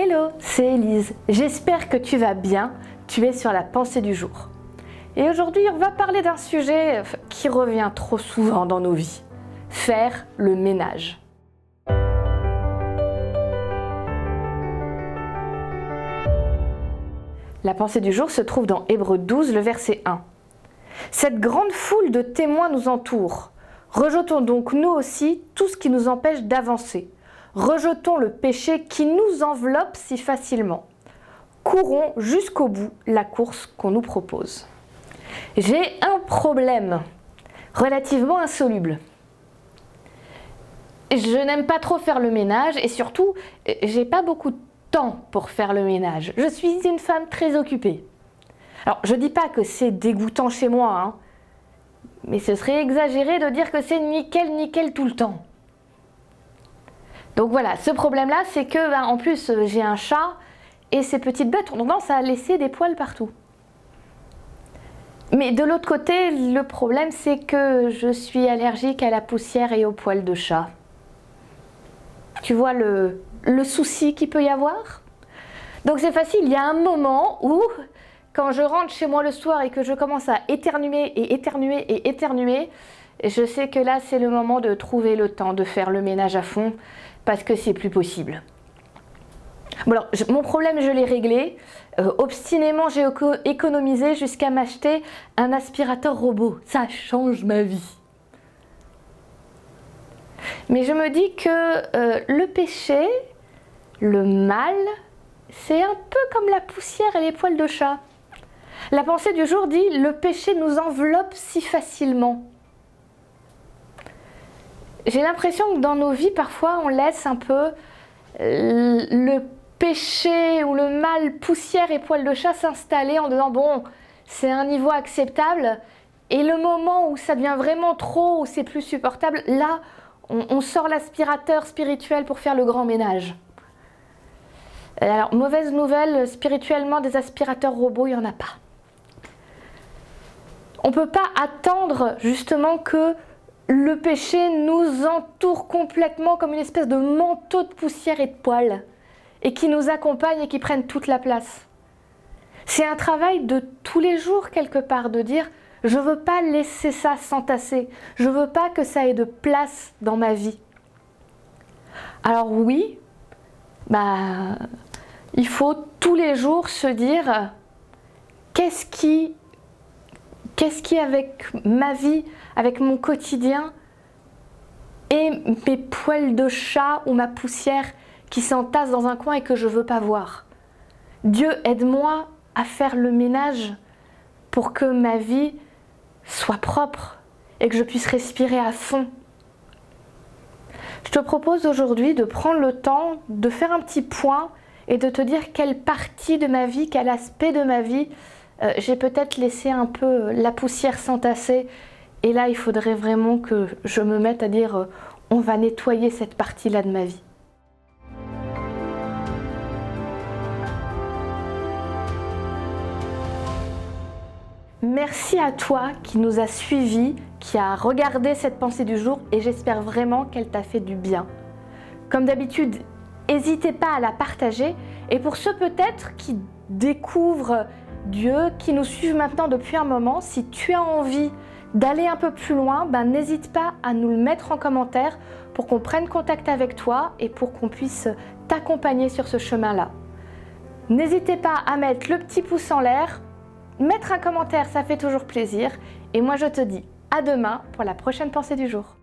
Hello, c'est Élise. J'espère que tu vas bien. Tu es sur la pensée du jour. Et aujourd'hui, on va parler d'un sujet qui revient trop souvent dans nos vies. Faire le ménage. La pensée du jour se trouve dans Hébreux 12, le verset 1. Cette grande foule de témoins nous entoure. Rejetons donc nous aussi tout ce qui nous empêche d'avancer. Rejetons le péché qui nous enveloppe si facilement. Courons jusqu'au bout la course qu'on nous propose. J'ai un problème relativement insoluble. Je n'aime pas trop faire le ménage et surtout, j'ai pas beaucoup de temps pour faire le ménage. Je suis une femme très occupée. Alors, je dis pas que c'est dégoûtant chez moi, hein, mais ce serait exagéré de dire que c'est nickel tout le temps. Donc voilà, ce problème-là, c'est que, en plus, j'ai un chat et ces petites bêtes ont tendance à laisser des poils partout. Mais de l'autre côté, le problème, c'est que je suis allergique à la poussière et aux poils de chat. Tu vois le souci qu'il peut y avoir? Donc c'est facile, il y a un moment où, quand je rentre chez moi le soir et que je commence à éternuer, je sais que là, c'est le moment de trouver le temps de faire le ménage à fond, parce que c'est plus possible. Bon alors, mon problème, je l'ai réglé. Obstinément, j'ai économisé jusqu'à m'acheter un aspirateur robot. Ça change ma vie. Mais je me dis que le péché, le mal, c'est un peu comme la poussière et les poils de chat. La pensée du jour dit « Le péché nous enveloppe si facilement ». J'ai l'impression que dans nos vies, parfois, on laisse un peu le péché ou le mal, poussière et poils de chat s'installer en disant « Bon, c'est un niveau acceptable ». Et le moment où ça devient vraiment trop, où c'est plus supportable, là, on sort l'aspirateur spirituel pour faire le grand ménage. Alors, mauvaise nouvelle, spirituellement, des aspirateurs robots, il n'y en a pas. On ne peut pas attendre justement que le péché nous entoure complètement comme une espèce de manteau de poussière et de poils et qui nous accompagne et qui prenne toute la place. C'est un travail de tous les jours quelque part, de dire « je ne veux pas laisser ça s'entasser, je ne veux pas que ça ait de place dans ma vie ». Alors oui, il faut tous les jours se dire qu'est-ce qui avec ma vie, avec mon quotidien et mes poils de chat ou ma poussière qui s'entassent dans un coin et que je ne veux pas voir. Dieu, aide-moi à faire le ménage pour que ma vie soit propre et que je puisse respirer à fond. Je te propose aujourd'hui de prendre le temps de faire un petit point et de te dire quelle partie de ma vie, quel aspect de ma vie j'ai peut-être laissé un peu la poussière s'entasser. Et là, il faudrait vraiment que je me mette à dire on va nettoyer cette partie-là de ma vie. Merci à toi qui nous a suivis, qui a regardé cette pensée du jour et j'espère vraiment qu'elle t'a fait du bien. Comme d'habitude, n'hésitez pas à la partager et pour ceux peut-être qui découvrent Dieu, qui nous suivent maintenant depuis un moment, si tu as envie d'aller un peu plus loin, n'hésite pas à nous le mettre en commentaire pour qu'on prenne contact avec toi et pour qu'on puisse t'accompagner sur ce chemin-là. N'hésitez pas à mettre le petit pouce en l'air, mettre un commentaire, ça fait toujours plaisir. Et moi je te dis à demain pour la prochaine pensée du jour.